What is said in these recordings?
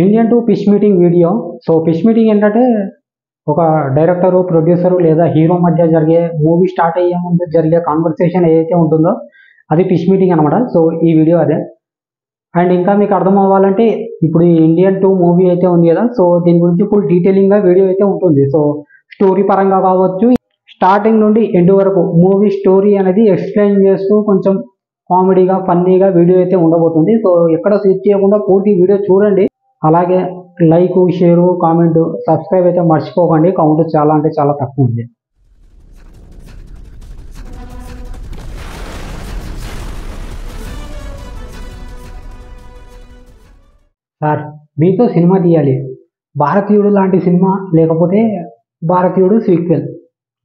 Indian to pitch meeting video. So pitch meeting ఏంటంటే ఒక director, producer లేదా hero మధ్య జరిగే మూవీ స్టార్ట్ అయ్యే ముందు జరిగే కాన్వర్సేషన్ ఏదైతే ఉంటుందో అది పిచ్ మీటింగ్ అనమాట. సో ఈ వీడియో అదే. అండ్ ఇంకా మీకు అర్థం అవ్వాలంటే ఇప్పుడు ఈ ఇండియన్ 2 మూవీ అయితే ఉంది కదా, సో దీని గురించి ఫుల్ డీటెయిలింగ్గా వీడియో అయితే ఉంటుంది. సో స్టోరీ పరంగా కావచ్చు, స్టార్టింగ్ నుండి ఎండ్ వరకు మూవీ స్టోరీ అనేది ఎక్స్ప్లెయిన్ చేస్తూ కొంచెం కామెడీగా ఫన్నీగా వీడియో అయితే ఉండబోతుంది. సో ఎక్కడ స్కిప్ చేయకుండా పూర్తి వీడియో చూడండి. అలాగే లైక్, షేరు, కామెంట్, సబ్స్క్రైబ్ అయితే మర్చిపోకండి. కౌంట్ చాలా అంటే చాలా తక్కువ ఉంది. సార్ మీతో సినిమా తీయాలి, భారతీయుడు లాంటి సినిమా లేకపోతే భారతీయుడు సీక్వెల్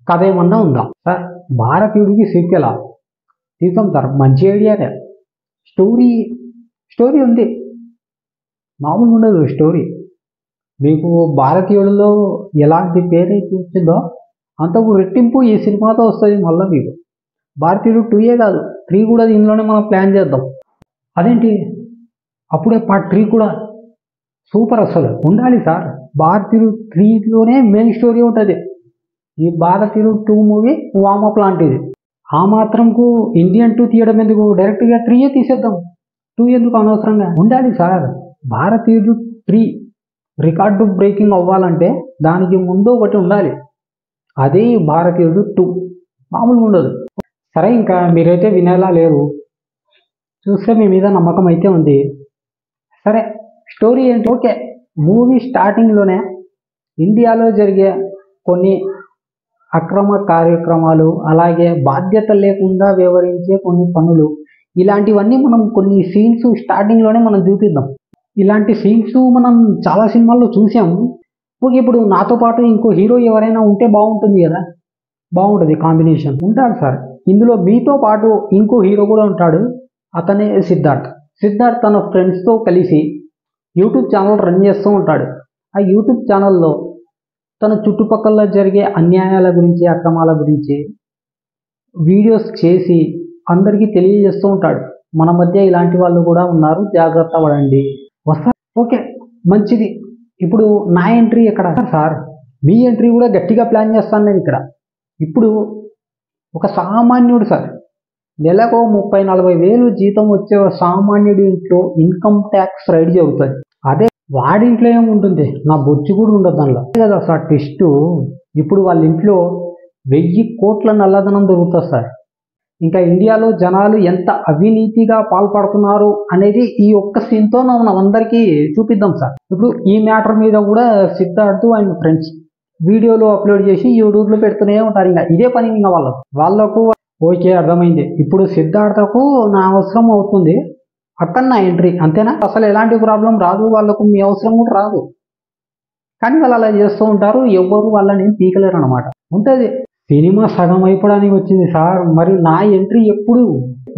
కథ ఏమన్నా ఉందా? సార్ భారతీయుడికి సీక్వెలా? తీసాం సార్, మంచి ఐడియానే. స్టోరీ ఉంది, మామూలుగా ఉండదు స్టోరీ. మీకు భారతీయుడిలో ఎలాంటి పేరైతే వచ్చిందో అంతకు రెట్టింపు ఈ సినిమాతో వస్తుంది. మళ్ళీ మీకు భారతీయుడు 2 కాదు 3 కూడా దీనిలోనే మనం ప్లాన్ చేద్దాం. అదేంటి అప్పుడే పార్ట్ 3 కూడా సూపర్, అసలు ఉండాలి సార్. భారతీయుడు 3లోనే మెయిన్ స్టోరీ ఉంటుంది. ఈ భారతీయుడు 2 మూవీ వామప్ లాంటిది. ఆ మాత్రంకు ఇండియన్ 2 తీయడం ఎందుకు, డైరెక్ట్గా 3 తీసేద్దాం. 2 ఎందుకు అనవసరంగా? ఉండాలి సార్. భారతీయుడు 3 రికార్డు బ్రేకింగ్ అవ్వాలంటే దానికి ముందు ఒకటి ఉండాలి, అదే భారతీయుడు 2. మామూలుగా ఉండదు. సరే ఇంకా మీరైతే వినేలా లేరు, చూస్తే మీ మీద నమ్మకం అయితే ఉంది. సరే స్టోరీ ఏంటి? ఓకే, మూవీ స్టార్టింగ్లోనే ఇండియాలో జరిగే కొన్ని అక్రమ కార్యక్రమాలు, అలాగే బాధ్యత లేకుండా వ్యవహరించే కొన్ని పనులు, ఇలాంటివన్నీ మనం కొన్ని సీన్స్ స్టార్టింగ్లోనే మనం చూపిద్దాం. ఇలాంటి సీన్స్ మనం చాలా సినిమాల్లో చూసాము. ఓకే, ఇప్పుడు నాతో పాటు ఇంకో హీరో ఎవరైనా ఉంటే బాగుంటుంది కదా, బాగుంటుంది కాంబినేషన్. ఉంటాడు సార్ ఇందులో, మీతో పాటు ఇంకో హీరో కూడా ఉంటాడు, అతనే సిద్ధార్థ్. తన ఫ్రెండ్స్తో కలిసి యూట్యూబ్ ఛానల్ రన్ చేస్తూ ఉంటాడు. ఆ యూట్యూబ్ ఛానల్లో తన చుట్టుపక్కల జరిగే అన్యాయాల గురించి, అక్రమాల గురించి వీడియోస్ చేసి అందరికీ తెలియజేస్తూ ఉంటాడు. మన మధ్య ఇలాంటి వాళ్ళు కూడా ఉన్నారు, జాగ్రత్త పడండి. వస్తా ఓకే, మంచిది. ఇప్పుడు నా ఎంట్రీ ఎక్కడ సార్? మీ ఎంట్రీ కూడా గట్టిగా ప్లాన్ చేస్తాను నేను ఇక్కడ. ఇప్పుడు ఒక సామాన్యుడు సార్, నెలకు 30-40 వేలు జీతం వచ్చే సామాన్యుడి ఇంట్లో ఇన్కమ్ ట్యాక్స్ రైడ్ జరుగుతుంది. అదే వాడింట్లో ఏముంటుంది, నా బొచ్చు కూడా ఉండదు దానిలో కదా సార్ ట్విస్ట్. ఇప్పుడు వాళ్ళ ఇంట్లో 1000 కోట్ల నల్లధనం దొరుకుతుంది సార్. ఇంకా ఇండియాలో జనాలు ఎంత అవినీతిగా పాల్పడుతున్నారు అనేది ఈ ఒక్క సీన్తో మనం అందరికీ చూపిద్దాం సార్. ఇప్పుడు ఈ మ్యాటర్ మీద కూడా సిద్ధార్థ్ అండ్ ఫ్రెండ్స్ వీడియోలు అప్లోడ్ చేసి యూట్యూబ్లో పెడుతూనే ఉంటారు. ఇంకా ఇదే పని ఇంకా వాళ్ళకు. ఓకే, అర్థమైంది. ఇప్పుడు సిద్ధార్థకు నా అవసరం అవుతుంది, అక్కడ నా ఎంట్రీ, అంతేనా? అసలు ఎలాంటి ప్రాబ్లం రాదు, వాళ్ళకు మీ అవసరం కూడా రాదు. కానీ వాళ్ళు అలా చేస్తూ ఉంటారు, ఎవ్వరు వాళ్ళని పీకలేరు అనమాట. ఉంటుంది. సినిమా సగం అయిపోవడానికి వచ్చింది సార్, మరి నా ఎంట్రీ ఎప్పుడు?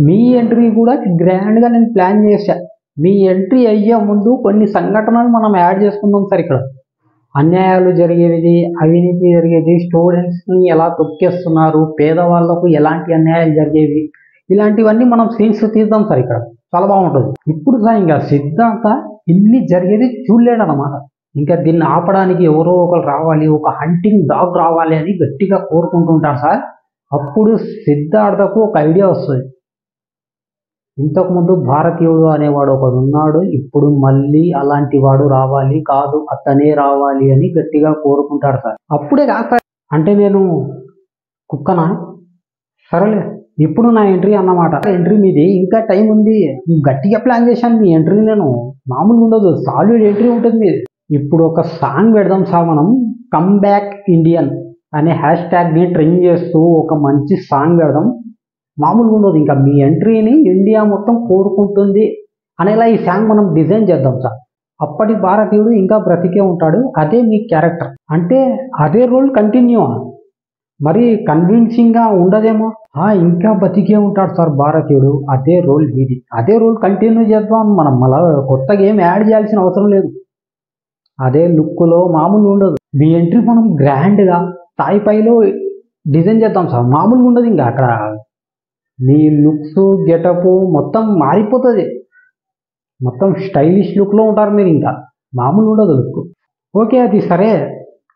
మీ ఎంట్రీ కూడా గ్రాండ్గా నేను ప్లాన్ చేశా. మీ ఎంట్రీ అయ్యే ముందు కొన్ని సంఘటనలు మనం యాడ్ చేసుకుందాం సార్. ఇక్కడ అన్యాయాలు జరిగేది, అవినీతి జరిగేది, స్టూడెంట్స్ని ఎలా తొక్కేస్తున్నారు, పేదవాళ్లకు ఎలాంటి అన్యాయాలు జరిగేవి, ఇలాంటివన్నీ మనం సీన్స్ తీద్దాం సార్. ఇక్కడ చాలా బాగుంటుంది. ఇప్పుడు సార్ ఇంకా సిద్ధార్థ ఇన్ని జరిగేది చూడలేడు అనమాట. ఇంకా దీన్ని ఆపడానికి ఎవరో ఒకరు రావాలి, ఒక హంటింగ్ డాగ్ రావాలి అని గట్టిగా కోరుకుంటుంటారు సార్. అప్పుడు సిద్ధార్థకు ఒక ఐడియా వస్తుంది. ఇంతకుముందు భారతీయుడు అనేవాడు ఒకడు ఉన్నాడు, ఇప్పుడు మళ్ళీ అలాంటి వాడు రావాలి, కాదు అతనే రావాలి అని గట్టిగా కోరుకుంటాడు సార్. అప్పుడే కాదు సార్, అంటే నేను కుక్కనా? సరేలే, ఇప్పుడు నా ఎంట్రీ అన్నమాట. ఎంట్రీ మీది, ఇంకా టైం ఉంది, గట్టిగా ప్లాన్ చేశాను. మీ ఎంట్రీ నేను మామూలుగా ఉండదు, సాలిడ్ ఎంట్రీ ఉంటుంది మీది. ఇప్పుడు ఒక సాంగ్ పెడదాం సార్ మనం, కమ్ బ్యాక్ ఇండియన్ అనే హ్యాష్ట్యాగ్ని ట్రెండ్ చేస్తూ ఒక మంచి సాంగ్ పెడదాం. మామూలుగా ఉండదు. ఇంకా మీ ఎంట్రీని ఇండియా మొత్తం కోరుకుంటుంది అనేలా ఈ సాంగ్ మనం డిజైన్ చేద్దాం సార్. అప్పటి భారతీయుడు ఇంకా బ్రతికే ఉంటాడు, అదే మీ క్యారెక్టర్. అంటే అదే రోల్ కంటిన్యూ, మరి కన్విన్సింగ్గా ఉండదేమో. ఇంకా బతికే ఉంటాడు సార్ భారతీయుడు, అదే రోల్ మీది, అదే రోల్ కంటిన్యూ చేద్దాం మనం. మళ్ళీ కొత్తగా ఏం యాడ్ చేయాల్సిన అవసరం లేదు, అదే లుక్లో మామూలుగా ఉండదు. మీ ఎంట్రీ మనం గ్రాండ్గా స్థాయిపైలో డిజైన్ చేద్దాం సార్. మామూలుగా ఉండదు. ఇంకా అక్కడ మీ లుక్స్, గెటప్ మొత్తం మారిపోతుంది, మొత్తం స్టైలిష్ లుక్లో ఉంటారు మీరు. ఇంకా మామూలు ఉండదు లుక్. ఓకే అది సరే,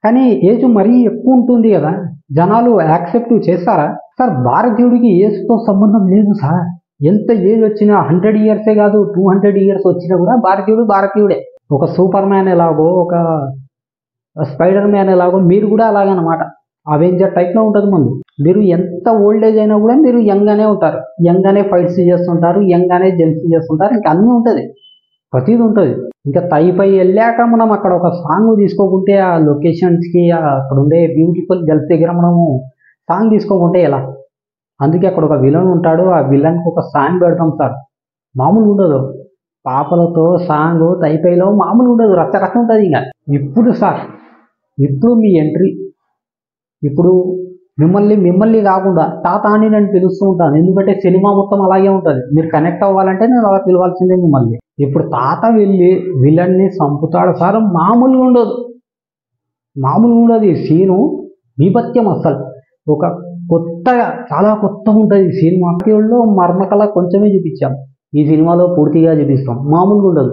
కానీ ఏజ్ మరీ ఎక్కువ ఉంటుంది కదా, జనాలు యాక్సెప్ట్ చేస్తారా? సార్ భారతీయుడికి ఏజ్తో సంబంధం లేదు సార్. ఎంత ఏజ్ వచ్చినా 100 ఇయర్సే కాదు 200 ఇయర్స్ వచ్చినా కూడా భారతీయుడు భారతీయుడే. ఒక సూపర్ మ్యాన్ ఎలాగో, ఒక స్పైడర్ మ్యాన్ ఎలాగో మీరు కూడా అలాగనమాట. అవెంజర్ టైప్లో ఉంటుంది ముందు. మీరు ఎంత ఓల్డ్ ఏజ్ అయినా కూడా మీరు యంగ్గానే ఉంటారు, యంగ్గానే ఫైట్స్ చేస్తుంటారు, యంగ్గానే జంప్స్ చేస్తుంటారు, ఇంకా అన్నీ ఉంటుంది, ప్రతిదీ ఉంటుంది. ఇంకా తైపై వెళ్ళాక మనం అక్కడ ఒక సాంగ్ తీసుకోకుంటే ఆ లొకేషన్స్కి అక్కడ ఉండే బ్యూటిఫుల్ గర్ల్స్ దగ్గర మనము సాంగ్ తీసుకోకుంటే ఎలా? అందుకే అక్కడ ఒక విలన్ ఉంటాడు, ఆ విలన్కి ఒక సాంగ్ పెడతాం సార్. మామూలు ఉండదు, పాపలతో సాంగ్ తైపైలో మామూలు ఉండదు, రచ్చరచ్చ ఉంటుంది. ఇంకా ఇప్పుడు సార్, ఇప్పుడు మీ ఎంట్రీ, ఇప్పుడు మిమ్మల్ని కాకుండా తాత అని నేను పిలుస్తూ ఉంటాను, ఎందుకంటే సినిమా మొత్తం అలాగే ఉంటుంది. మీరు కనెక్ట్ అవ్వాలంటే నేను అలా పిలవాల్సిందే మిమ్మల్ని. ఇప్పుడు తాత వెళ్ళి విలన్ని చంపుతాడు సార్, మామూలుగా ఉండదు, మామూలుగా ఉండదు. ఈ సీను బీభత్యం అస్సలు. ఒక కొత్తగా, చాలా కొత్తగా ఉంటుంది సినిమా. లో మర్మకళ కొంచెమే చూపించాం, ఈ సినిమాలో పూర్తిగా చూపిస్తాం, మామూలుగా ఉండదు,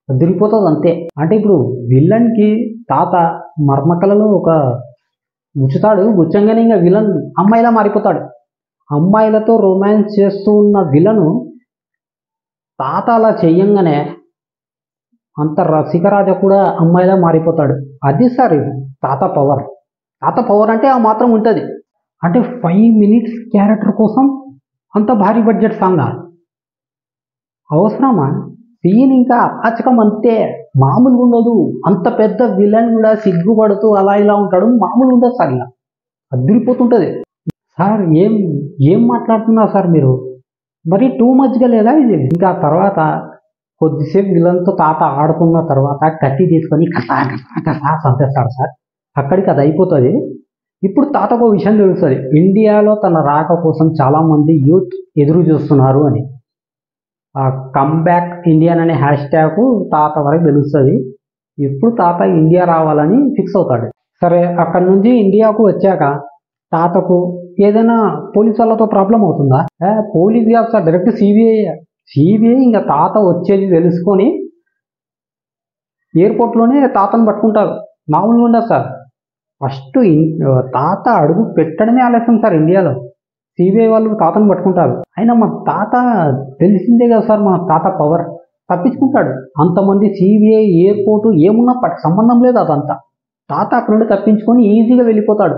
అదిరిపోతుంది అంతే. అంటే ఇప్పుడు విలన్కి తాత మర్మకళలో ఒక గుచ్చుతాడు, గుచ్చంగానే ఇంకా విలన్ అమ్మాయిలా మారిపోతాడు. అమ్మాయిలతో రొమాన్స్ చేస్తూ ఉన్న విలను తాత అలా చెయ్యంగానే అంత రసికరాజ కూడా అమ్మాయిలా మారిపోతాడు. అది సార్ తాత పవర్. తాత పవర్ అంటే ఆ మాత్రం ఉంటుంది. అంటే 5 minutes క్యారెక్టర్ కోసం అంత భారీ బడ్జెట్ సాంగా అవసరమా? సీన్ ఇంకా అరాచకం అంతే, మామూలుగా ఉండదు. అంత పెద్ద విలన్ కూడా సిగ్గుపడుతూ అలా ఇలా ఉంటాడు, మామూలు ఉండదు సార్. ఇలా అదిరిపోతుంటుంది సార్. ఏం మాట్లాడుతున్నారు సార్ మీరు? మరి టూ మచ్గా లేదా ఇది? ఇంకా తర్వాత కొద్దిసేపు విలన్తో తాత ఆడుతున్న తర్వాత కత్తి తీసుకొని కసా చంపేస్తాడు సార్. అక్కడికి అది అయిపోతుంది. ఇప్పుడు తాతకు విషయం తెలుస్తుంది, ఇండియాలో తన రాక కోసం చాలామంది యూత్ ఎదురు చూస్తున్నారు అని. ఆ కమ్బ్యాక్ ఇండియన్ అనే హ్యాష్ట్యాగ్ తాత వరకు తెలుస్తుంది. ఇప్పుడు తాత ఇండియా రావాలని ఫిక్స్ అవుతాడు. సరే, అక్కడి నుంచి ఇండియాకు వచ్చాక తాతకు ఏదైనా పోలీసు వాళ్ళతో ప్రాబ్లం అవుతుందా? పోలీస్ కాదు సార్, డైరెక్ట్ సిబిఐ. ఇంకా తాత వచ్చేది తెలుసుకొని ఎయిర్పోర్ట్లోనే తాతను పట్టుకుంటారు. మామూలుగా ఉండదు సార్. ఫస్ట్ తాత అడుగు పెట్టడమే ఆలస్యం సార్ ఇండియాలో. సిబిఐ వాళ్ళు తాతను పట్టుకుంటారు. అయినా మా తాత తెలిసిందే కదా సార్, మా తాత పవర్. తప్పించుకుంటాడు. అంతమంది సిబిఐ, ఎయిర్పోర్టు ఏమున్నా సంబంధం లేదు అదంతా. తాత అక్కడ నుండి తప్పించుకొని ఈజీగా వెళ్ళిపోతాడు.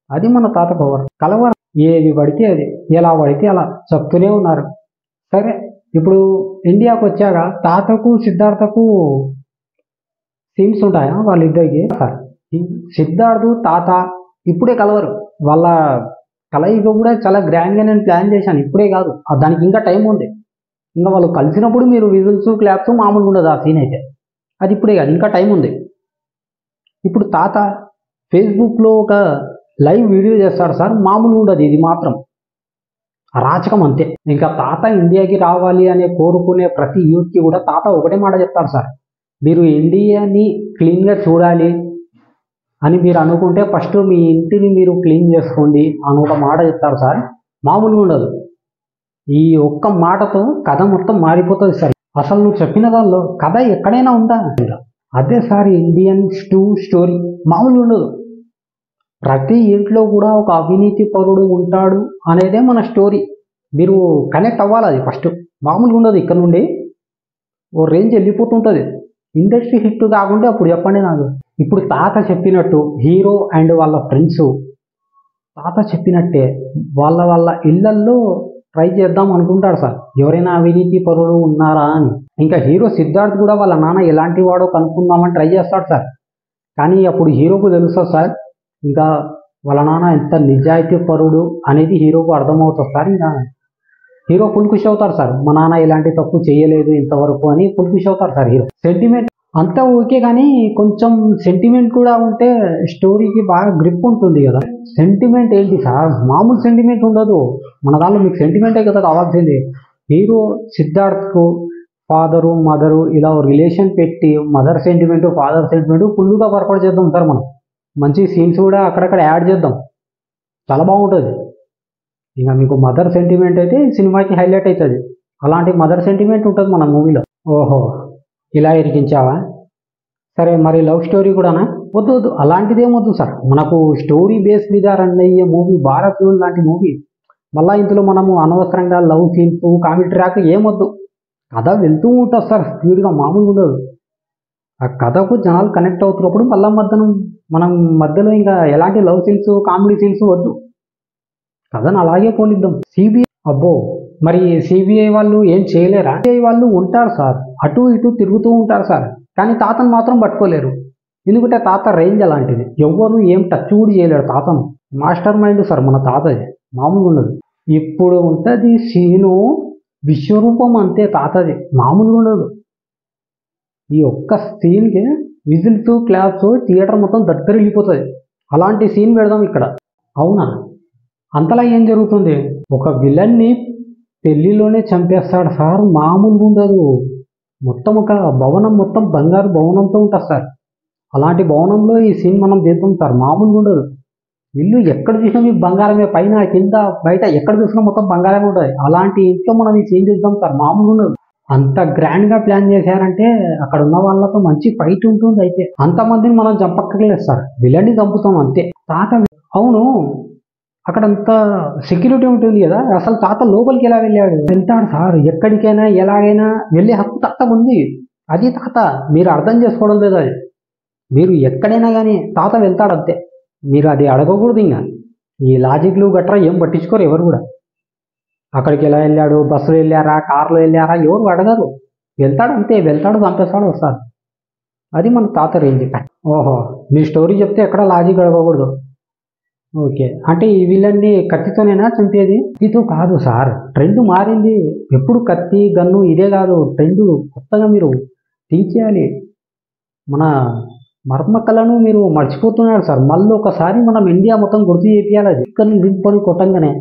అది మన తాత పవర్. కలవర ఏది పడితే అది, ఎలా పడితే అలా చెప్తూనే ఉన్నారు. సరే, ఇప్పుడు ఇండియాకు వచ్చాక తాతకు సిద్ధార్థకు సీన్స్ ఉంటాయా వాళ్ళిద్దరికి? సార్ సిద్ధార్థు తాత ఇప్పుడే కలవరు. వాళ్ళ కలయిక కూడా చాలా గ్రాండ్గా నేను ప్లాన్ చేశాను, ఇప్పుడే కాదు, దానికి ఇంకా టైం ఉంది. ఇంకా వాళ్ళు కలిసినప్పుడు మీరు విజిల్స్ క్లాప్స్ మామూలుగా ఉండదు ఆ సీన్ అయితే. అది ఇప్పుడే కాదు, ఇంకా టైం ఉంది. ఇప్పుడు తాత ఫేస్బుక్లో ఒక లైవ్ వీడియో చేస్తాడు సార్, మామూలుగా ఉండదు. ఇది మాత్రం అరాచకం అంతే. ఇంకా తాత ఇండియాకి రావాలి అనే కోరుకునే ప్రతి యూత్కి కూడా తాత ఒకటే మాట చెప్తాడు సార్, మీరు ఇండియాని క్లీన్గా చూడాలి అని మీరు అనుకుంటే ఫస్ట్ మీ ఇంటిని మీరు క్లీన్ చేసుకోండి అని ఒక మాట చెప్తారు సార్. మామూలుగా ఉండదు. ఈ ఒక్క మాటతో కథ మొత్తం మారిపోతుంది సార్. అసలు నువ్వు చెప్పిన దానిలో కథ ఎక్కడైనా ఉందా? అదే సార్ ఇండియన్ స్టోరీ. మామూలుగా ఉండదు. ప్రతి ఇంట్లో కూడా ఒక అవినీతి పరుడు ఉంటాడు అనేదే మన స్టోరీ. మీరు కనెక్ట్ అవ్వాలి అది ఫస్ట్. మామూలుగా ఉండదు. ఇక్కడ నుండి ఓ రేంజ్ వెళ్ళిపోతుంటుంది. ఇండస్ట్రీ హిట్ కాకుంటే అప్పుడు చెప్పండి నాకు. ఇప్పుడు తాత చెప్పినట్టు హీరో అండ్ వాళ్ళ ఫ్రెండ్స్ తాత చెప్పినట్టే వాళ్ళ ఇళ్లల్లో ట్రై చేద్దాం అనుకుంటాడు సార్, ఎవరైనా అవినీతి పరులు ఉన్నారా అని. ఇంకా హీరో సిద్ధార్థ్ కూడా వాళ్ళ నాన్న ఎలాంటి వాడో కనుక్కుందామని ట్రై చేస్తాడు సార్. కానీ అప్పుడు హీరోకు తెలుస్తుంది సార్, ఇంకా వాళ్ళ నాన్న ఎంత నిజాయితీ పరుడు అనేది హీరోకు అర్థమవుతుంది సార్. ఇంకా హీరో ఫుల్ ఖుషి అవుతారు సార్, మా నాన్న ఎలాంటి తప్పు చేయలేదు ఇంతవరకు అని ఫుల్ ఖుషి అవుతారు సార్ హీరో. సెంటిమెంట్ అంతా ఓకే, కానీ కొంచెం సెంటిమెంట్ కూడా ఉంటే స్టోరీకి బాగా గ్రిప్ ఉంటుంది కదా. సెంటిమెంట్ ఏంటి సార్, మామూలు సెంటిమెంట్ ఉండదు మన దానిలో. మీకు సెంటిమెంటే కదా కావాల్సింది. హీరో సిద్ధార్థ్కు ఫాదరు మదరు ఇలా రిలేషన్ పెట్టి మదర్ సెంటిమెంట్ ఫాదర్ సెంటిమెంట్ ఫుల్గా వర్కౌట్ చేద్దాం సార్. మనం మంచి సీన్స్ కూడా అక్కడక్కడ యాడ్ చేద్దాం, చాలా బాగుంటుంది. ఇంకా మీకు మదర్ సెంటిమెంట్ అయితే సినిమాకి హైలైట్ అవుతుంది. అలాంటి మదర్ సెంటిమెంట్ ఉంటుంది మన మూవీలో. ఓహో, ఇలా ఇరికించావా? సరే మరి లవ్ స్టోరీ కూడానా? వద్దు వద్దు, అలాంటిదేం వద్దు సార్. మనకు స్టోరీ బేస్ మీద రన్ అయ్యే మూవీ భారతీయుడు లాంటి మూవీ. మళ్ళీ ఇందులో మనము అనవసరంగా లవ్ సీన్స్ కామెడీ ట్రాక్ ఏమొద్దు. కథ వెళ్తూ ఉంటుంది సార్ స్పీడ్గా, మామూలుగా ఉండదు. ఆ కథకు జనాలు కనెక్ట్ అవుతున్నప్పుడు మనం మధ్యలో ఇంకా ఎలాంటి లవ్ సీన్స్ కామెడీ సీన్స్ వద్దు. కథను అలాగే పోనిద్దాం. సిబిఐ అబ్బో, మరి సిబిఐ వాళ్ళు ఏం చేయలేరా? సిబిఐ వాళ్ళు ఉంటారు సార్, అటు ఇటు తిరుగుతూ ఉంటారు సార్, కానీ తాతను మాత్రం పట్టుకోలేరు. ఎందుకంటే తాత రేంజ్ అలాంటిది, ఎవ్వరు ఏం టచ్ కూడా చేయలేరు తాతను. మాస్టర్ మైండ్ సార్ మన తాతది, మామూలుగా ఉండదు. ఇప్పుడు ఉంటుంది సీను విశ్వరూపం అంతే తాతది, మామూలుగా ఉండదు. ఈ ఒక్క సీన్కి విజిల్స్ క్లాప్స్ థియేటర్ మొత్తం దగ్గర వెళ్ళిపోతుంది. అలాంటి సీన్ పెడదాం ఇక్కడ. అవునా? అంతలా ఏం జరుగుతుంది? ఒక విలన్ని పెళ్లిలోనే చంపేస్తాడు సార్, మామూలుగా ఉండదు. మొత్తం ఒక భవనం మొత్తం బంగారు భవనంతో ఉంటుంది సార్. అలాంటి భవనంలో ఈ సీన్ మనం తీద్దాం సార్, మామూలుగా ఉండదు. ఇల్లు ఎక్కడ చూసినా మీకు బంగారమే, పైన కింద బయట ఎక్కడ చూసినా మొత్తం బంగారమే ఉంటుంది. అలాంటి ఇంట్లో మనం ఈ సీన్ తీద్దాం సార్, మామూలుగా ఉండదు. అంత గ్రాండ్గా ప్లాన్ చేశారంటే అక్కడ ఉన్న వాళ్ళతో మంచి ఫైట్ ఉంటుంది. అయితే అంతమందిని మనం చంపక్కర్లేదు సార్, విలన్ని చంపుతాం అంతే. తాత అవును, అక్కడంతా సెక్యూరిటీ ఉంటుంది కదా, అసలు తాత లోపలికి ఎలా వెళ్ళాడు? వెళ్తాడు సార్, ఎక్కడికైనా ఎలాగైనా వెళ్ళే హక్కు తాత ఉంది. అది తాత, మీరు అర్థం చేసుకోవడం లేదు. అది మీరు ఎక్కడైనా కానీ తాత వెళ్తాడు అంతే. మీరు అది అడగకూడదు. ఇంకా ఈ లాజిక్లు గట్రా ఏం పట్టించుకోరు ఎవరు కూడా. అక్కడికి ఎలా వెళ్ళాడు, బస్సులో వెళ్ళారా, కార్లో వెళ్ళారా, ఎవరు అడగరు. వెళ్తాడు అంతే, వెళ్తాడు, చంపేస్తాడు, వస్తాడు. అది మన తాత రేంజ్. ఓహో, మీ స్టోరీ చెప్తే ఎక్కడ లాజిక్ అడగకూడదు. ఓకే, అంటే ఈ విలన్ని కత్తితోనేనా చంపేది? కత్తితో కాదు సార్, ట్రెండ్ మారింది. ఎప్పుడు కత్తి గన్ను ఇదే కాదు, ట్రెండ్ కొత్తగా మీరు థింక్ చేయాలి. మన మర్మకళను మీరు మర్చిపోతున్నారు సార్. మళ్ళీ ఒకసారి మనం ఇండియా మొత్తం గుర్తు చేయాలి. అది ఇక్కడ దింపుకొని కొట్టంగానే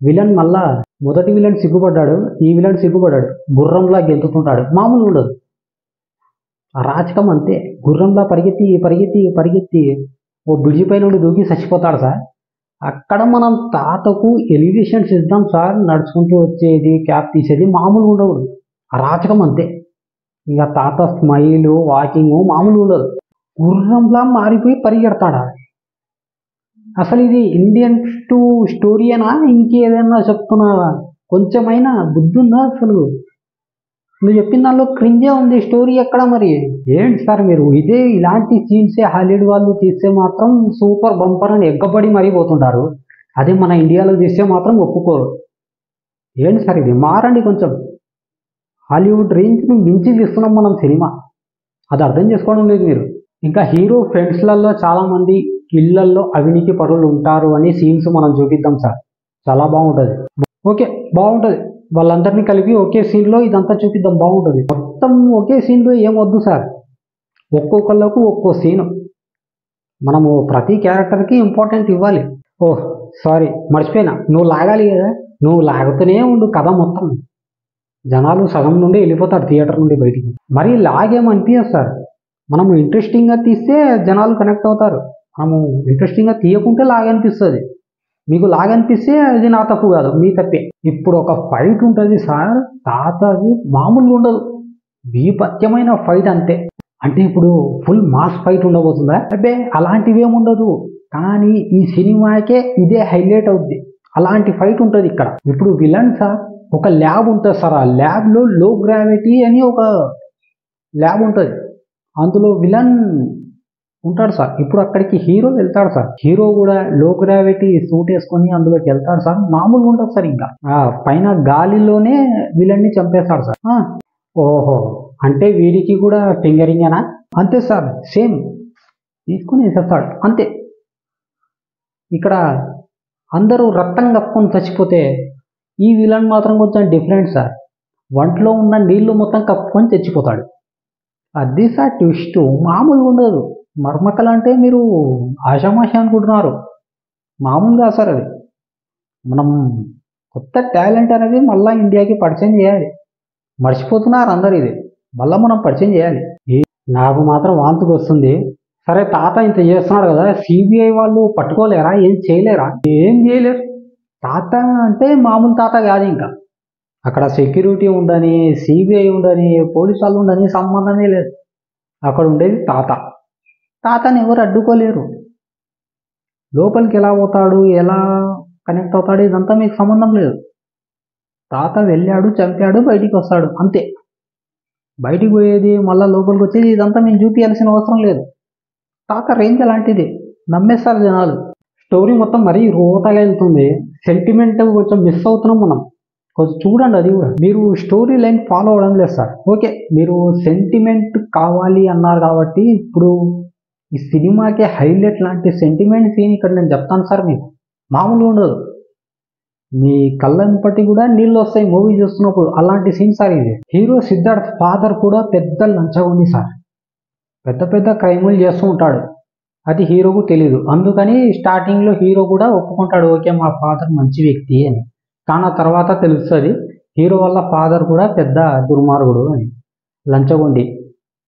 విలన్ మళ్ళా మొదటి విలన్ సిగ్గుపడ్డాడు, ఈ విలన్ సిగ్గుపడ్డాడు, గుర్రంలా గెంతుతుంటాడు, మామూలు ఉండదు. ఆ రాజకం అంతే, గుర్రంలా పరిగెత్తి పరిగెత్తి పరిగెత్తి ఓ బ్రిడ్జి పై నుండి దూకి చచ్చిపోతాడు సార్. అక్కడ మనం తాతకు ఎలివేషన్స్ ఇద్దాం సార్, నడుచుకుంటూ వచ్చేది, క్యాప్ తీసేది, మామూలు ఉండదు. ఆ రాజకం అంతే. ఇక తాత స్మైల్ వాకింగ్ మామూలు ఉండదు. గుర్రంలా మారిపోయి పరిగెడతాడా? అసలు ఇది ఇండియన్ స్టోరీనా ఇంకేదైనా చెప్తున్నావా? కొంచెమైనా బుద్ధి ఉందా అసలు? నువ్వు చెప్పిన దానిలో క్రింజే ఉంది, స్టోరీ ఎక్కడ మరి? ఏంటి సార్ మీరు ఇలాంటి సీన్సే హాలీవుడ్ వాళ్ళు తీస్తే మాత్రం సూపర్ బంపర్ అని ఎగ్గబడి మరిపోతుంటారు. అదే మన ఇండియాలో తీస్తే మాత్రం ఒప్పుకోరు. ఏంటి సార్ ఇది? మారండి కొంచెం. హాలీవుడ్ రేంజ్ని మించి తీస్తున్నాం మనం సినిమా, అది అర్థం చేసుకోవడం లేదు మీరు. ఇంకా హీరో ఫ్రెండ్స్లలో చాలామంది ఇళ్లల్లో అవినీతి పరులు ఉంటారు అని సీన్స్ మనం చూపిద్దాం సార్, చాలా బాగుంటుంది. ఓకే, బాగుంటుంది. వాళ్ళందరినీ కలిపి ఒకే సీన్లో ఇదంతా చూపిద్దాం, బాగుంటుంది. మొత్తం ఒకే సీన్లో ఏం వద్దు సార్, ఒక్కొక్కళ్ళకు ఒక్కో సీను. మనము ప్రతి క్యారెక్టర్కి ఇంపార్టెంట్ ఇవ్వాలి. ఓహ్ సారీ, మర్చిపోయినా, నువ్వు లాగాలి కదా, నువ్వు లాగుతూనే ఉండు కథ మొత్తం. జనాలు సగం నుండి వెళ్ళిపోతారు థియేటర్ నుండి బయటికి. మరి లాగేమనిపించదు సార్. మనము ఇంట్రెస్టింగ్గా తీస్తే జనాలు కనెక్ట్ అవుతారు. మనము ఇంట్రెస్టింగ్గా తీయకుంటే లాగనిపిస్తుంది. మీకు లాగనిపిస్తే అది నా తప్పు కాదు, మీ తప్పే. ఇప్పుడు ఒక ఫైట్ ఉంటుంది సార్, తాతది మామూలుగా ఉండదు, బీభత్సమైన ఫైట్ అంతే. అంటే ఇప్పుడు ఫుల్ మాస్ ఫైట్ ఉండబోతుందా? అబ్బే అలాంటివి ఏముండదు, కానీ ఈ సినిమాకే ఇదే హైలైట్ అవుద్ది. అలాంటి ఫైట్ ఉంటుంది ఇక్కడ. ఇప్పుడు విలన్ సార్ ఒక ల్యాబ్ ఉంటుంది సార్, ఆ ల్యాబ్లో లో గ్రావిటీ అని ఒక ల్యాబ్ ఉంటుంది, అందులో విలన్ ఉంటాడు సార్. ఇప్పుడు అక్కడికి హీరో వెళ్తాడు సార్, హీరో కూడా లో గ్రావిటీ సూట్ వేసుకొని అందులోకి వెళ్తాడు సార్, మామూలుగా ఉంటుంది సార్. ఇంకా పైన గాలిలోనే విలన్ని చంపేస్తాడు సార్. ఓహో, అంటే వీడికి కూడా ఫింగరింగ్ అనా? అంతే సార్, సేమ్ తీసుకొని వేసేస్తాడు అంతే. ఇక్కడ అందరూ రక్తం కప్పుకొని చచ్చిపోతే ఈ విలన్ మాత్రం కొంచెం డిఫరెంట్ సార్, వంటలో ఉన్న నీళ్లు మొత్తం కప్పుకొని చచ్చిపోతాడు. అది సార్ ట్విస్ట్, మామూలుగా ఉండదు. మర్మకళ అంటే మీరు ఆషామాషి అనుకుంటున్నారు, మామూలుగా సార్. అది మనం కొత్త టాలెంట్ అనేది మళ్ళీ ఇండియాకి పరిచయం చేయాలి. మర్చిపోతున్నారు అందరు, ఇది మళ్ళీ మనం పరిచయం చేయాలి. నాకు మాత్రం వాంతికి వస్తుంది. సరే, తాత ఇంత చేస్తున్నాడు కదా, సిబిఐ వాళ్ళు పట్టుకోలేరా? ఏం చేయలేరా? ఏం చేయలేరు. తాత అంటే మామూలు తాత కాదు, ఇంకా అక్కడ సెక్యూరిటీ ఉండని, సిబిఐ ఉండని, పోలీసు వాళ్ళు ఉండని సంబంధమే లేదు. అక్కడ ఉండేది తాత. తాతని ఎవరు అడ్డుకోలేరు. లోపలికి ఎలా పోతాడు, ఎలా కనెక్ట్ అవుతాడు, ఇదంతా మీకు సంబంధం లేదు. తాత వెళ్ళాడు, చంపాడు, బయటికి వస్తాడు అంతే. బయటికి పోయేది, మళ్ళీ లోపలికి వచ్చేది, ఇదంతా మేము చూపించాల్సిన అవసరం లేదు. తాత రేంజ్ అలాంటిది, నమ్మేస్తారు జనాలు. స్టోరీ మొత్తం మరీ రోతగా వెళ్తుంది. సెంటిమెంట్ కొంచెం మిస్ అవుతున్నాం మనం. కొంచెం చూడండి అది కూడా. మీరు స్టోరీ లైన్ ఫాలో అవ్వడం లేదు సార్. ఓకే, మీరు సెంటిమెంట్ కావాలి అన్నారు కాబట్టి ఇప్పుడు ఈ సినిమాకి హైలైట్ లాంటి సెంటిమెంట్ సీన్ ఇక్కడ నేను చెప్తాను సార్. మీకు మామూలుగా ఉండదు. మీ కళ్ళంపటి కూడా నీళ్ళు వస్తాయి మూవీ చూస్తున్నప్పుడు. అలాంటి సీన్ సార్ ఇది. హీరో సిద్ధార్థ్ ఫాదర్ కూడా పెద్ద లంచగొండి సార్. పెద్ద పెద్ద క్రైములు చేస్తూ ఉంటాడు. అది హీరోకు తెలీదు. అందుకని స్టార్టింగ్లో హీరో కూడా ఒప్పుకుంటాడు, ఓకే మా ఫాదర్ మంచి వ్యక్తి అని. కానీ ఆ తర్వాత తెలుస్తుంది హీరో వాళ్ళ ఫాదర్ కూడా పెద్ద దుర్మార్గుడు అని, లంచగొండి,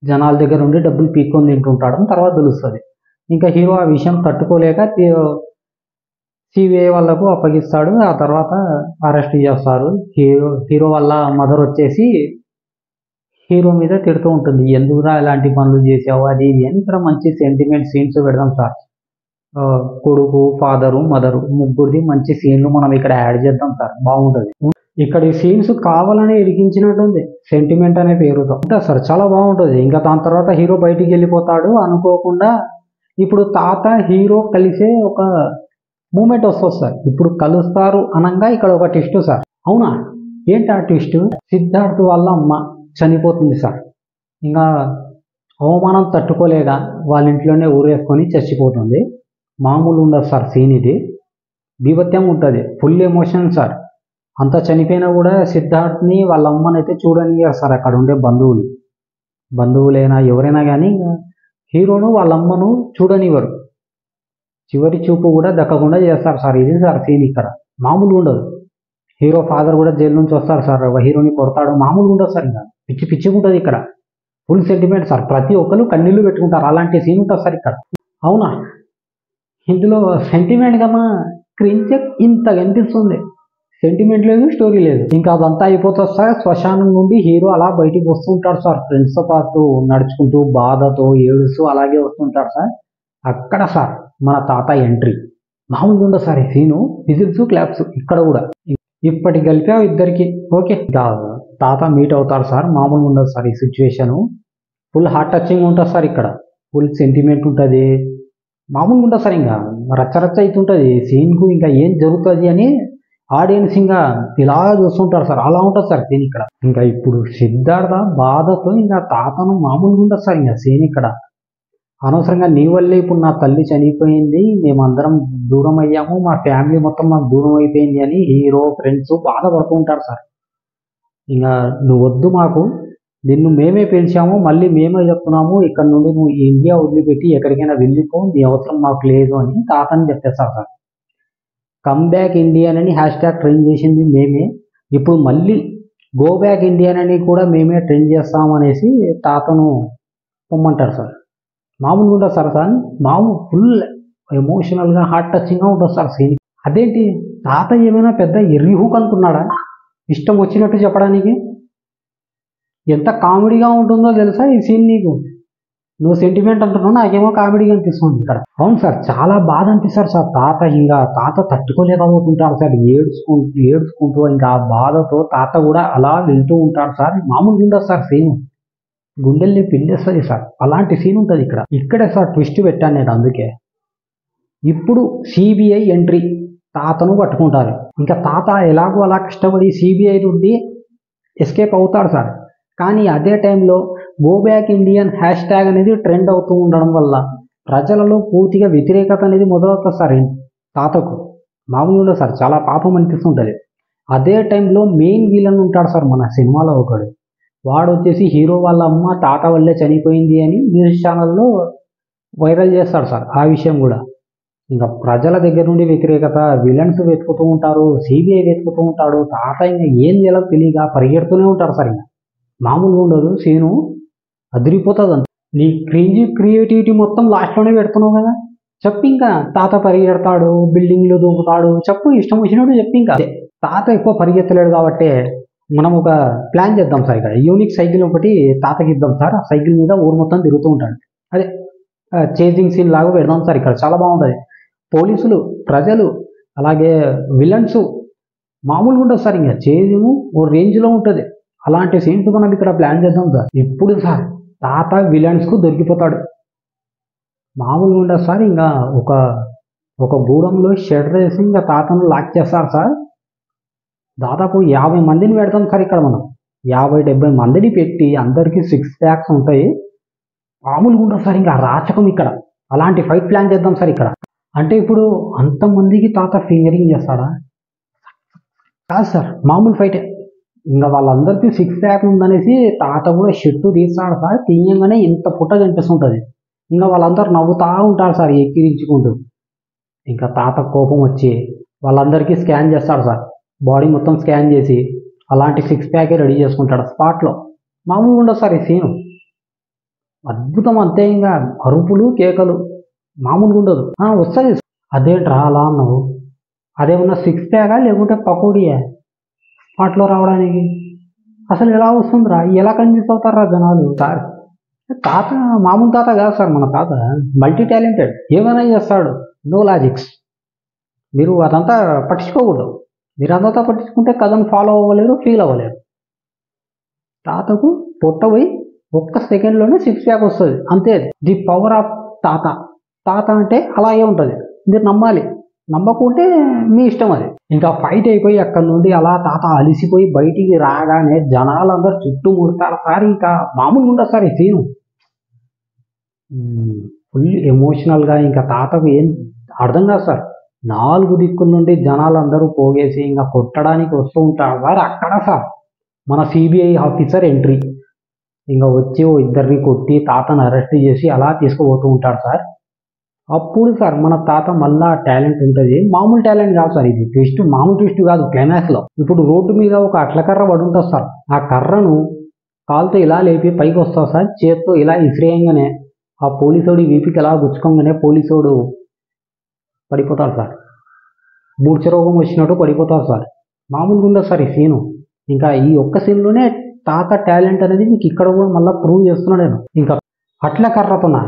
జనాల దగ్గర ఉండి డబ్బులు పీక్కొని తింటుంటాడు అని తర్వాత తెలుస్తుంది. ఇంకా హీరో ఆ విషయం తట్టుకోలేక సిబిఐ వాళ్ళకు అప్పగిస్తాడు. ఆ తర్వాత అరెస్ట్ చేస్తారు. హీరో వాళ్ళ మదర్ వచ్చేసి హీరో మీద తిడుతూ ఉంటుంది, ఎందుకురా ఇలాంటి పనులు చేసావు అది ఇది అని. ఇక్కడ మంచి సెంటిమెంట్ సీన్స్ పెడదాం సార్. కొడుకు, ఫాదరు, మదరు ముగ్గురిది మంచి సీన్లు మనం ఇక్కడ యాడ్ చేద్దాం సార్, బాగుంటుంది. ఇక్కడ ఈ సీన్స్ కావాలని ఇరికించినట్టుంది సెంటిమెంట్ అనే పేరుతో. ఉంటుంది సార్, చాలా బాగుంటుంది. ఇంకా దాని తర్వాత హీరో బయటికి వెళ్ళిపోతాడు అనుకోకుండా. ఇప్పుడు తాత హీరో కలిసే ఒక మూమెంట్ వస్తుంది సార్. ఇప్పుడు కలుస్తారు అనగా ఇక్కడ ఒక ట్విస్ట్ సార్. అవునా, ఏంటి ఆ ట్విస్ట్? సిద్ధార్థ్ వాళ్ళ అమ్మ చనిపోతుంది సార్. ఇంకా అవమానం తట్టుకోలేక వాళ్ళ ఇంట్లోనే ఊరేసుకొని చచ్చిపోతుంది. మామూలు ఉండదు సార్ సీన్ ఇది. బీభత్యంగా ఉంటుంది, ఫుల్ ఎమోషన్ సార్. అంత చనిపోయినా కూడా సిద్ధార్థ్ని వాళ్ళ అమ్మనైతే చూడనివ్వరు సార్. అక్కడ ఉండే బంధువులైనా ఎవరైనా కానీ హీరోను వాళ్ళ అమ్మను చూడనివ్వరు. చివరి చూపు కూడా దక్కకుండా చేస్తారు సార్. ఇది సార్ సీన్ ఇక్కడ. మామూలుగా ఉండదు. హీరో ఫాదర్ కూడా జైలు నుంచి వస్తారు సార్, హీరోని కొడతాడు. మామూలుగా ఉండదు సార్. ఇంకా పిచ్చిగా ఉంటుంది ఇక్కడ. Full sentiment sir. ప్రతి ఒక్కరు కన్నీళ్లు పెట్టుకుంటారు. అలాంటి సీన్ ఉంటుంది సార్ ఇక్కడ. అవునా, ఇందులో సెంటిమెంట్ కన్నా క్రింజ్ ఇంత కనిపిస్తుంది. సెంటిమెంట్ లేదు, స్టోరీ లేదు. ఇంకా అదంతా అయిపోతుంది సార్. శ్మశానం నుండి హీరో అలా బయటికి వస్తుంటాడు సార్, ఫ్రెండ్స్తో పాటు నడుచుకుంటూ, బాధతో ఏడుస్తూ అలాగే వస్తుంటాడు సార్. అక్కడ సార్ మన తాత ఎంట్రీ. మామూలుగా ఉండదు సార్ ఈ సీను. విజిల్స్, క్లాప్స్ ఇక్కడ కూడా. ఇప్పటికి కలిపా ఇద్దరికి ఓకే. తాత మీట్ అవుతారు సార్. మామూలుగా ఉండదు సార్ ఈ సిచ్యువేషను. ఫుల్ హార్ట్ టచింగ్ ఉంటుంది సార్ ఇక్కడ. ఫుల్ సెంటిమెంట్ ఉంటుంది. మామూలుగా ఉంటుంది సార్. ఇంకా రచ్చరచ్చ అవుతుంటుంది సీన్కు. ఇంకా ఏం జరుగుతుంది అని ఆడియన్స్ ఇంకా ఇలా చూస్తుంటారు సార్. అలా ఉంటుంది సార్ సీన్ ఇక్కడ. ఇంకా ఇప్పుడు సిద్ధార్థ బాధతో ఇంకా తాతను మామూలుగా ఉంటుంది సార్ ఇంకా సీన్ ఇక్కడ. అనవసరంగా నీ వల్లే ఇప్పుడు నా తల్లి చనిపోయింది, మేమందరం దూరం అయ్యాము, మా ఫ్యామిలీ మొత్తం మాకు దూరం అయిపోయింది అని హీరో ఫ్రెండ్స్ బాధపడుతూ ఉంటారు సార్. ఇంకా నువ్వు వద్దు, మాకు నిన్ను మేమే పెంచాము, మళ్ళీ మేమే చెప్తున్నాము, ఇక్కడ నుండి నువ్వు ఇండియా వదిలిపెట్టి ఎక్కడికైనా వెళ్ళిపో, నీ అవసరం మాకు లేదు అని తాతని చెప్పేస్తారు సార్. కమ్ బ్యాక్ ఇండియన్ అని హ్యాష్ట్యాగ్ ట్రెండ్ చేసింది మేమే, ఇప్పుడు మళ్ళీ గో బ్యాక్ ఇండియన్ అని కూడా మేమే ట్రెండ్ చేస్తామనేసి తాతను పొమ్మంటారు సార్. మామూలుగా ఉంటుంది సార్. ఫుల్ ఎమోషనల్గా హార్ట్ టచింగ్గా ఉంటుంది సార్ సీన్. అదేంటి తాత ఏమైనా పెద్ద ఎర్రిహూక్ అనుకున్నాడా ఇష్టం వచ్చినట్టు చెప్పడానికి? ఎంత కామెడీగా ఉంటుందో తెలుసా ఈ సీన్ నీకు? నువ్వు సెంటిమెంట్ అంటున్నావు, నాకేమో కామెడీగా అనిపిస్తుంది ఇక్కడ. అవును సార్, చాలా బాధ అనిపిస్తారు సార్. తాత తట్టుకోలేకపోతుంటారు సార్. ఏడ్చుకుంటూ ఇంకా ఆ బాధతో తాత కూడా అలా వెళ్తూ ఉంటారు సార్. మామూలుగా ఉండదు సార్ సీను. గుండెల్ని పిండేస్తుంది సార్. అలాంటి సీన్ ఉంటుంది ఇక్కడ. ఇక్కడే సార్ ట్విస్ట్ పెట్టాను నేను. అందుకే ఇప్పుడు సిబిఐ ఎంట్రీ, తాతను పట్టుకుంటారు. ఇంకా తాత ఎలాగో అలా కష్టపడి సిబిఐ నుండి ఎస్కేప్ అవుతాడు సార్. కానీ అదే టైంలో గో బ్యాక్ ఇండియన్ హ్యాష్ట్యాగ్ అనేది ట్రెండ్ అవుతూ ఉండడం వల్ల ప్రజలలో పూర్తిగా వ్యతిరేకత అనేది మొదలవుతుంది సార్ తాతకు. మామూలుగా సార్, చాలా పాపం అనిపిస్తుంటుంది. అదే టైంలో మెయిన్ విలన్ ఉంటాడు సార్ మన సినిమాలో ఒకడు. వాడు వచ్చేసి హీరో వాళ్ళ అమ్మ తాత వల్లే చనిపోయింది అని న్యూస్ ఛానల్లో వైరల్ చేస్తాడు సార్. ఆ విషయం కూడా ఇంకా ప్రజల దగ్గర నుండి వ్యతిరేకత, విలన్స్ వెతుకుతూ ఉంటారు, సిబిఐ వెతుకుతూ ఉంటాడు. తాత ఇంకా ఏం చేయాలో తెలియక పరిగెడుతూనే ఉంటారు సార్. ఇంకా మామూలుగా ఉండదు సీను, అదిరిపోతుంది అంత. నీ క్రియేటివిటీ మొత్తం లాస్ట్లోనే పెడుతున్నావు కదా. చెప్పు ఇంకా. తాత పరిగెడతాడు, బిల్డింగ్లు దూకుతాడు, చెప్పు, ఇష్టం వచ్చినట్టు చెప్పు. ఇంకా తాత ఎక్కువ పరిగెత్తలేడు కాబట్టి మనం ఒక ప్లాన్ చేద్దాం సార్. ఇక్కడ యూనిక్ సైకిల్ ఒకటి తాతకి ఇద్దాం సార్. ఆ సైకిల్ మీద ఊరు మొత్తం తిరుగుతూ ఉంటాడు. అదే చేజింగ్ సీన్ లాగా పెడదాం సార్. ఇక్కడ చాలా బాగుంటుంది. పోలీసులు, ప్రజలు, అలాగే విలన్స్ మామూలుగా ఉంటుంది సార్. ఇంకా చేజింగ్ ఓ రేంజ్లో ఉంటుంది. అలాంటి సీన్స్ మనం ఇక్కడ ప్లాన్ చేద్దాం సార్. ఇప్పుడు సార్ తాత విలన్స్కు దొరికిపోతాడు. మామూలుగా ఉండదు సార్. ఇంకా ఒక గూడెంలో షెటర్ వేసి ఇంకా తాతను లాక్ చేస్తారు సార్. దాదాపు 50 మందిని పెడతాం సార్. ఇక్కడ మనం 50-70 మందిని పెట్టి అందరికీ 6 ప్యాక్స్ ఉంటాయి. మామూలుగా ఉండదు సార్. ఇంకా రాచకం ఇక్కడ. అలాంటి ఫైట్ ప్లాన్ చేద్దాం సార్ ఇక్కడ. అంటే ఇప్పుడు అంతమందికి తాత ఫింగరింగ్ చేస్తాడా? కాదు సార్, మామూలు ఫైటే. ఇంకా వాళ్ళందరికీ 6 ప్యాక్ ఉందనేసి తాత కూడా షర్టు తీస్తాడు సార్. తీయంగానే ఇంత పుట్ట కనిపిస్తుంటుంది. ఇంకా వాళ్ళందరూ నవ్వుతూ ఉంటారు సార్ ఎక్కిరించుకుంటూ. ఇంకా తాత కోపం వచ్చి వాళ్ళందరికీ స్కాన్ చేస్తాడు సార్. బాడీ మొత్తం స్కాన్ చేసి అలాంటి 6 ప్యాకే రెడీ చేసుకుంటాడు స్పాట్లో. మామూలుగా ఉండదు సార్ ఈ సీను. అద్భుతం అంతే. ఇంకా అరుపులు, కేకలు మామూలుగా ఉండదు. వస్తుంది. అదేంట్రా అలా అన్నావు? అదేమన్నా 6 ప్యాకా లేకుంటే పకోడియా స్పాట్లో రావడానికి? అసలు ఎలా వస్తుందిరా? ఎలా కన్విన్స్ అవుతారా జనాలు? సార్ తాత మామూలు తాత కాదు సార్. మన తాత మల్టీ టాలెంటెడ్. ఏమైనా చేస్తాడు. No logics. మీరు అదంతా పట్టించుకోకూడదు. మీరు అదంతా పట్టించుకుంటే కథను ఫాలో అవ్వలేరు, ఫీల్ అవ్వలేరు. తాతకు పొట్ట పోయి ఒక్క సెకండ్లోనే 6 ప్యాక్ వస్తుంది అంతే. ది పవర్ ఆఫ్ తాత. తాత అంటే అలాగే ఉంటుంది. మీరు నమ్మాలి. నమ్మకుంటే మీ ఇష్టం అది. ఇంకా ఫైట్ అయిపోయి అక్కడి నుండి అలా తాత అలిసిపోయి బయటికి రాగానే జనాలందరూ చుట్టూ ముడతారు సార్. ఇంకా మామూలుగా ఉండదు సార్ ఈ సీను. ఫుల్ ఎమోషనల్గా. ఇంకా తాతకు ఏం అర్థం కాదు సార్. 4 దిక్కుల నుండి జనాలందరూ పోగేసి ఇంకా కొట్టడానికి వస్తూ ఉంటారు సార్. అక్కడ సార్ మన సిబిఐ ఆఫీసర్ ఎంట్రీ. ఇంకా వచ్చి ఓ ఇద్దరిని కొట్టి తాతను అరెస్ట్ చేసి అలా తీసుకుపోతూ ఉంటారు సార్. అప్పుడు సార్ మన తాత మళ్ళా టాలెంట్ ఉంటుంది. మామూలు టాలెంట్ కాదు సార్. ఇది ట్విస్ట్, మామూలు ట్విస్ట్ కాదు. క్లైమాక్స్లో ఇప్పుడు రోడ్డు మీద ఒక అట్ల కర్ర పడి ఉంటుంది సార్. ఆ కర్రను కాలుతో ఇలా లేపి పైకి వస్తావు సార్. చేత్తో ఇలా ఇసిరేయంగానే ఆ పోలీసోడి వీపికి ఎలా గుచ్చుకోగానే పోలీసోడు పడిపోతాడు సార్. మూర్ఛ రోగం వచ్చినట్టు పడిపోతారు సార్. మామూలుగా ఉండదు సార్ ఈ సీను. ఇంకా ఈ ఒక్క సీన్లోనే తాత టాలెంట్ అనేది మీకు ఇక్కడ కూడా మళ్ళీ ప్రూవ్ చేస్తున్నాను నేను. ఇంకా అట్ల కర్రతోనా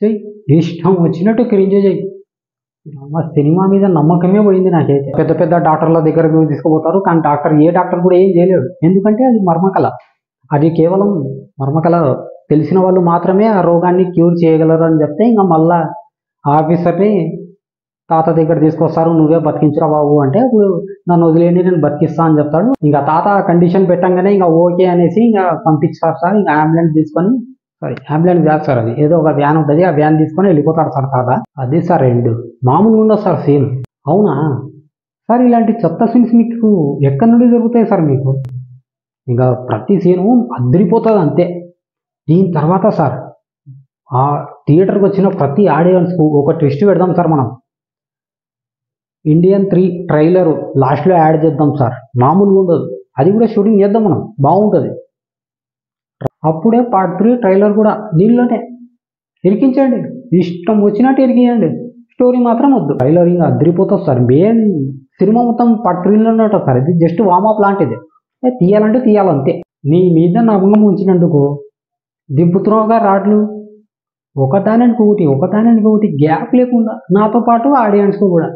చెయ్యి, ఇష్టం వచ్చినట్టు క్రింజ్ చెయ్యి. మా సినిమా మీద నమ్మకమే పోయింది నాకైతే. పెద్ద పెద్ద డాక్టర్ల దగ్గరకు తీసుకుపోతారు, కానీ ఏ డాక్టర్ కూడా ఏం చేయలేడు. ఎందుకంటే అది మర్మకళ. అది కేవలం మర్మకళ తెలిసిన వాళ్ళు మాత్రమే ఆ రోగాన్ని క్యూర్ చేయగలరు అని చెప్తే ఇంకా మళ్ళా ఆఫీసర్ని తాత దగ్గర తీసుకొస్తారు. నువ్వే బతికించురా బాబు అంటే ఇప్పుడు నన్ను వదిలేండి, నేను బతికిస్తా అని చెప్తాడు. ఇంకా తాత కండిషన్ పెట్టంగానే ఇంకా ఓకే అనేసి ఇంకా పంపిస్తారు సార్. ఇంకా అంబులెన్స్ కాదు సార్, అది ఏదో ఒక వ్యాన్ ఉంటుంది. ఆ వ్యాన్ తీసుకొని వెళ్ళిపోతాడు సార్ తాత. అది సార్ ఎండ్. మామూలుగా ఉండదు సార్ సీన్. అవునా సార్? ఇలాంటి చెత్త సీన్స్ మీకు ఎక్కడి నుండి దొరుకుతాయి సార్ మీకు? ఇంకా ప్రతి సీను అదిరిపోతుంది అంతే. దీని తర్వాత సార్ ఆ థియేటర్కి వచ్చిన ప్రతి ఆడియన్స్కు ఒక ట్విస్ట్ పెడదాం సార్ మనం. ఇండియన్ 3 ట్రైలర్ లాస్ట్లో యాడ్ చేద్దాం సార్. మామూలుగా ఉండదు. అది కూడా షూటింగ్ చేద్దాం మనం, బాగుంటుంది. అప్పుడే పార్ట్ 3 ట్రైలర్ కూడా దీనిలోనే ఇరికించండి. ఇష్టం వచ్చినట్టు ఇరికించండి. స్టోరీ మాత్రం వద్దు. ట్రైలర్ ఇంకా అదిరిపోతుంది సార్. మెయిన్ సినిమా మొత్తం పార్ట్ 3లోనే ఉంటుంది సార్. ఇది జస్ట్ వార్మప్ లాంటిది. తీయాలంటే తీయాలంతే. నీ మీద నమ్మకం ఉంచినందుకు దింపుతున్నావుగా రాడ్లు. ఒకదానికి ఒకటి గ్యాప్ లేకుండా నాతో పాటు ఆడియన్స్కు కూడా.